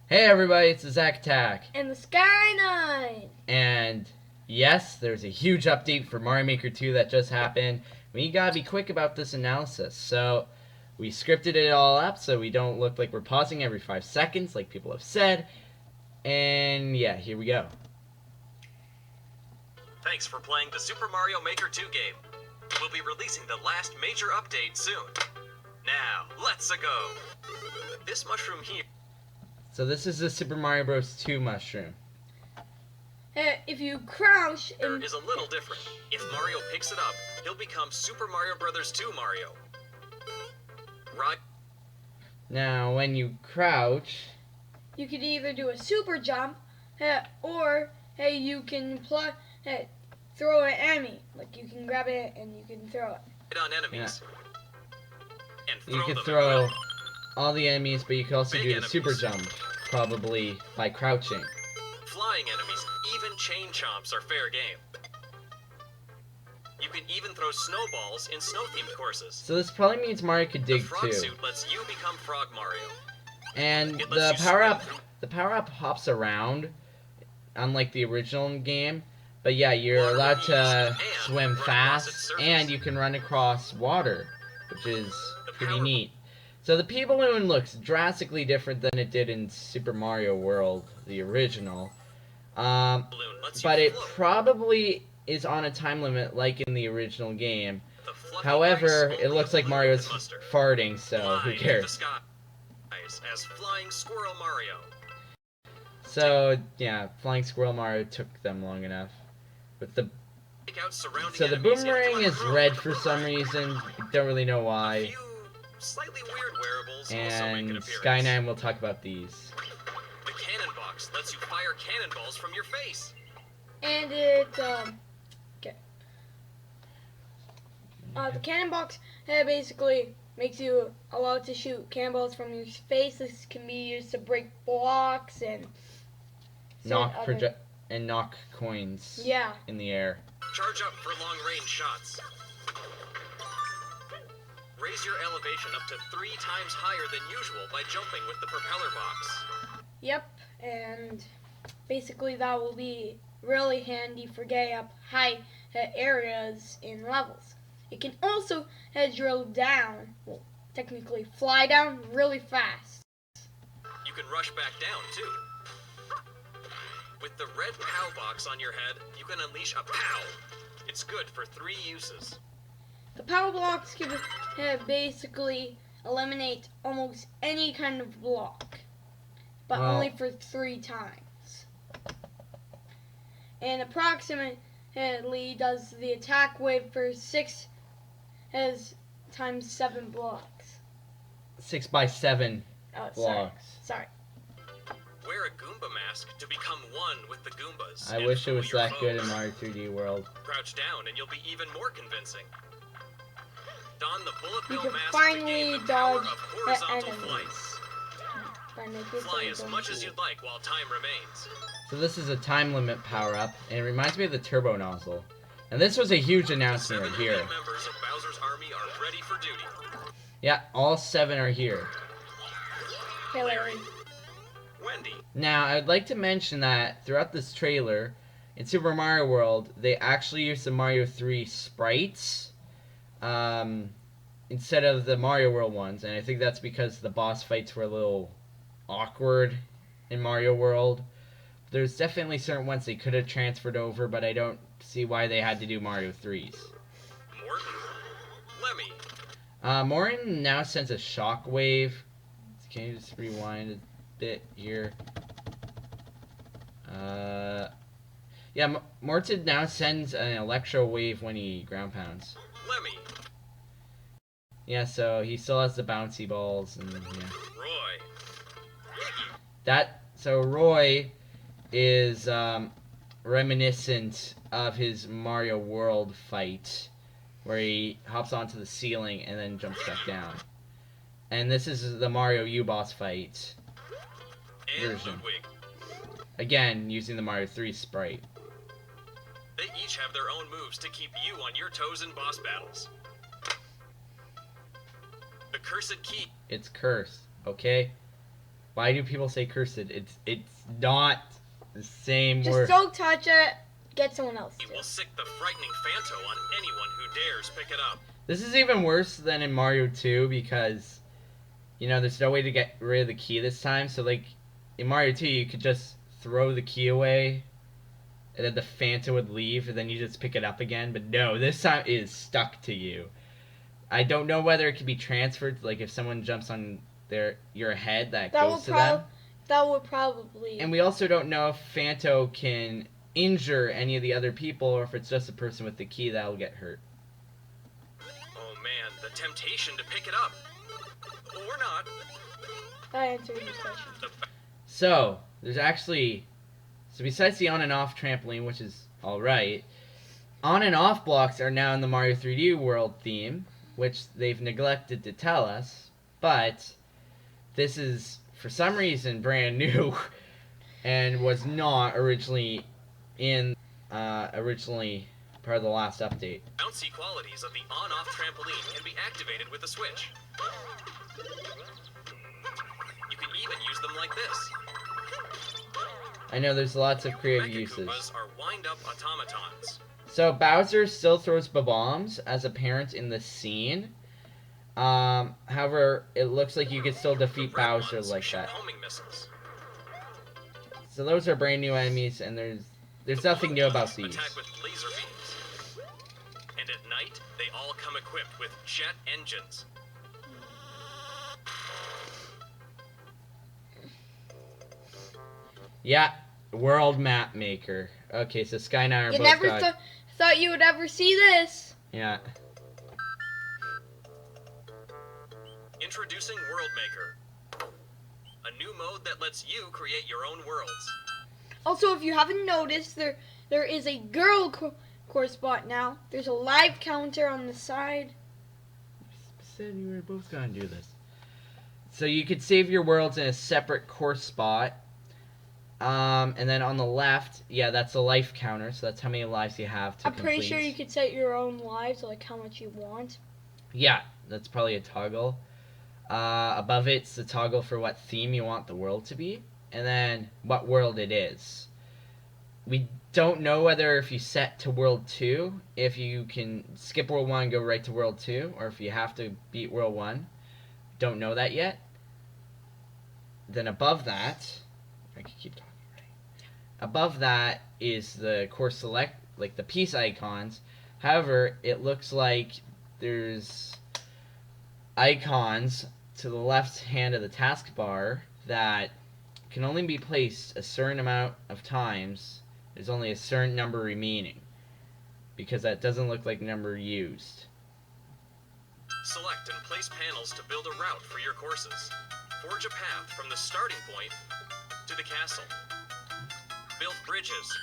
Hey everybody, it's the Zack Attack. And the Sky 9. And yes, there's a huge update for Mario Maker 2 that just happened. We gotta be quick about this analysis. So, we scripted it all up so we don't look like we're pausing every 5 seconds like people have said. And yeah, here we go. Thanks for playing the Super Mario Maker 2 game. We'll be releasing the last major update soon. Now, let's go. This mushroom here. So this is the Super Mario Bros. 2 mushroom. If you crouch, Is a little different. If Mario picks it up, he'll become Super Mario Bros. 2 Mario. Right? Now, when you crouch, you could either do a super jump, or you can throw an enemy. Like you can grab it and you can throw it. Hit on enemies. Yeah. And throw You could them throw all the enemies, but you could also Big do the enemies. super jump, probably by crouching. Flying enemies, even chain chomps are fair game. You can even throw snowballs in snow-themed courses. So this probably means Mario could dig the frog too. suit lets you become Frog Mario. And It the lets you power up hops around, unlike the original game. But yeah, you're Water allowed ease to and swim run across its fast, surface. and you can run across water, which is The pretty power- neat. So the P balloon looks drastically different than it did in Super Mario World, the original. Balloon lets you But it float. probably is on a time limit like in the original game. The fluffy However, ice it only looks like balloon Mario's and mustard. farting, so Fly who into cares? the sky as Flying Squirrel Mario. So yeah, Flying Squirrel Mario took them long enough. With the Take out surrounding so the enemies boomerang into a is crown. red for some reason. Don't really know A why. few slightly weird wearables also make an And appearance. Sky 9 will talk about these. The cannon box lets you fire cannonballs from your face. And it the cannon box basically makes you allowed to shoot cannonballs from your face. This can be used to break blocks and knock coins Yeah. in the air. Charge up for long-range shots. Raise your elevation up to 3 times higher than usual by jumping with the propeller box. Yep, and basically that will be really handy for getting up high areas in levels. It can also drill down, well, technically fly down really fast. You can rush back down, too. With the red POW box on your head, you can unleash a POW. It's good for 3 uses. The power blocks can basically eliminate almost any kind of block, but Well, only for 3 times. And approximately does the attack wave for 6 times 7 blocks. 6x7 Oh, blocks. Sorry. Wear a Goomba mask to become one with the Goombas. I and wish it fool was your that good in foes. Mario 3D World. Crouch down and you'll be even more convincing. Don the bullet You bill can mask finally to gain the power dodge of horizontal enemies. flight. By making it so Fly you as don't much as see you'd it. like while time remains. So this is a time limit power-up, and it reminds me of the turbo nozzle. And this was a huge announcement 7 right here. elite members of Bowser's army are ready for duty. Yeah, all 7 are here. Okay, Larry. Wendy, Now, I'd like to mention that throughout this trailer, in Super Mario World, they actually used the Mario 3 sprites instead of the Mario World ones, and I think that's because the boss fights were a little awkward in Mario World. There's definitely certain ones they could have transferred over, but I don't see why they had to do Mario 3's. Morton, Lemmy, Morin now sends a shockwave. Can you just rewind a bit here? Yeah, Morton now sends an electro wave when he ground pounds. Lemmy, Yeah, so he still has the bouncy balls, and yeah. Roy, Iggy, So Roy is reminiscent of his Mario World fight, where he hops onto the ceiling and then jumps back down. And this is the Mario U-Boss fight and version. Ludwig. Again, using the Mario 3 sprite. They each have their own moves to keep you on your toes in boss battles. The cursed key. It's cursed, okay? Why do people say cursed? It's not the same Just word. don't touch it. Get someone else He to. will sick the frightening Phanto on anyone who dares pick it up. This is even worse than in Mario 2 because, you know, there's no way to get rid of the key this time. So, like, in Mario 2, you could just throw the key away, and then the Phanto would leave, and then you just pick it up again. But no, this time it is stuck to you. I don't know whether it can be transferred, like if someone jumps on your head, that goes to them. That would probably. And we also don't know if Phanto can injure any of the other people, or if it's just a person with the key that will get hurt. Oh man, the temptation to pick it up. Or not. That answers your question. So, there's actually... So besides the on and off trampoline, which is alright, on and off blocks are now in the Mario 3D World theme, which they've neglected to tell us, but this is, for some reason, brand new, and was not originally part of the last update. Bouncy qualities of the on-off trampoline can be activated with a switch. You can even use them like this. I know there's lots of creative uses. Mechakoopas are wind-up automatons. So Bowser still throws bombs as apparent in the scene. However, it looks like you could still defeat The red Bowser ones like shoot that. homing missiles. So those are brand new enemies, and there's nothing new about these. Attack with laser beams. And at night, they all come equipped with jet engines. Yeah, World Map Maker. Okay, so Sky and I are You both never got... thought you would ever see this. Yeah. Introducing World Maker. A new mode that lets you create your own worlds. Also, if you haven't noticed, there is a girl course spot now. There's a live counter on the side. Said you were both gonna do this. So you could save your worlds in a separate course spot. And then on the left, yeah, that's the life counter, so that's how many lives you have to I'm complete. pretty sure you could set your own lives, like how much you want. Yeah, that's probably a toggle. Above it's the toggle for what theme you want the world to be, and then what world it is. We don't know whether if you set to World 2, if you can skip World 1 and go right to World 2, or if you have to beat World 1. Don't know that yet. Then above that, I can keep talking, right? Above that is the course select, like the piece icons. However, it looks like there's icons to the left hand of the taskbar that can only be placed a certain amount of times. There's only a certain number remaining, because that doesn't look like number used. Select and place panels to build a route for your courses. Forge a path from the starting point to the castle. Build bridges.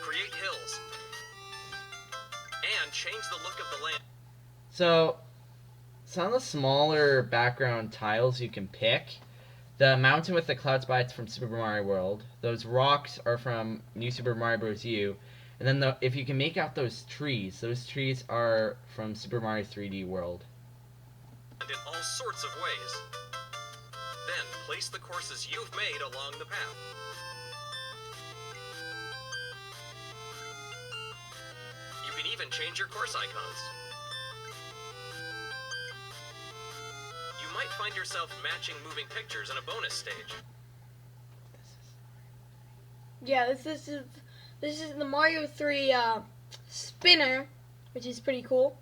Create hills. And change the look of the land. So, some of the smaller background tiles you can pick. The mountain with the cloud spots from Super Mario World. Those rocks are from New Super Mario Bros. U. And then if you can make out those trees are from Super Mario 3D World. And in all sorts of ways. Then place the courses you've made along the path. You can even change your course icons. You might find yourself matching moving pictures in a bonus stage. Yeah, this is the Mario 3 spinner, which is pretty cool.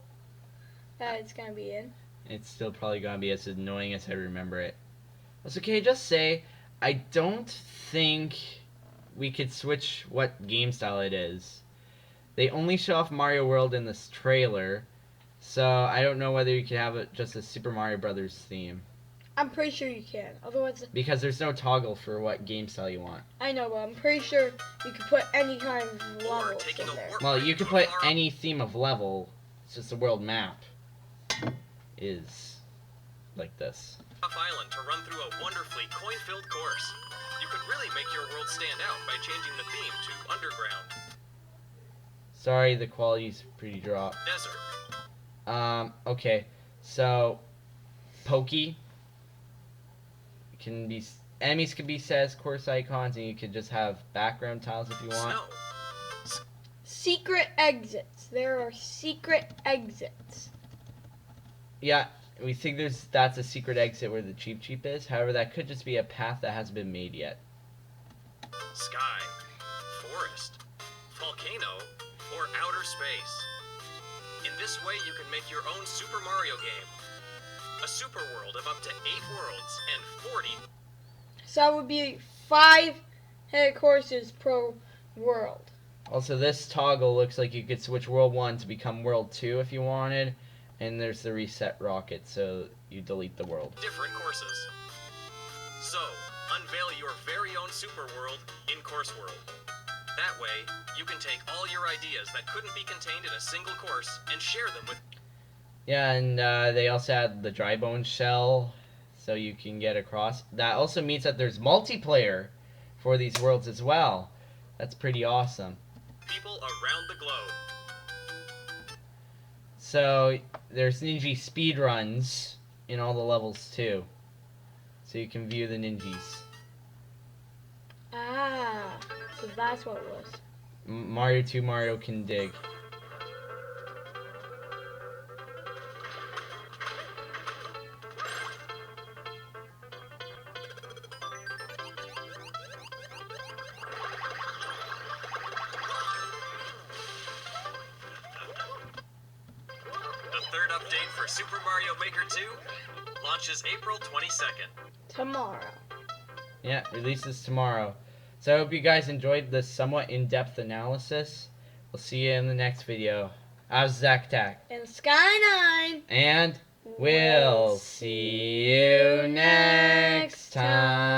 That it's gonna be in. It's still probably gonna be as annoying as I remember it. Also, can I just say, I don't think we could switch what game style it is. They only show off Mario World in this trailer, so I don't know whether you could have it just a Super Mario Brothers theme. I'm pretty sure you can. Otherwise, Because there's no toggle for what game style you want. I know, but I'm pretty sure you could put any kind of Or levels taking in a there. warp Well, ride you could to put a far- any theme of level. It's just the world map is like this. off island to run through a wonderfully coin-filled course. You could really make your world stand out by changing the theme to underground, Sorry, the quality's pretty dropped. desert, Okay. So, Pokey. can be enemies can be set as course icons, and you could just have background tiles if you want. Snow. Secret exits. There are secret exits. Yeah, we think that's a secret exit where the Cheep is. However, that could just be a path that hasn't been made yet. Sky. Forest. Volcano. Or outer space. In this way, you can make your own Super Mario game. A super world of up to 8 worlds and 40. So that would be 5 courses per world. Also, this toggle looks like you could switch World 1 to become World 2 if you wanted. And there's the reset rocket, so you delete the world. Different courses. So, unveil your very own super world in Course World. That way, you can take all your ideas that couldn't be contained in a single course and share them with... Yeah, and they also had the dry bone shell, so you can get across. That also means that there's multiplayer for these worlds as well. That's pretty awesome. People around the globe. So there's Ninja speedruns in all the levels too, so you can view the ninjas. Ah, so that's what it was. Mario 2 Mario can dig. The third update for Super Mario Maker 2 launches April 22nd. Tomorrow. Yeah, releases tomorrow. So I hope you guys enjoyed this somewhat in-depth analysis. We'll see you in the next video. I was Zactac. And Sky9. And we'll see you next time.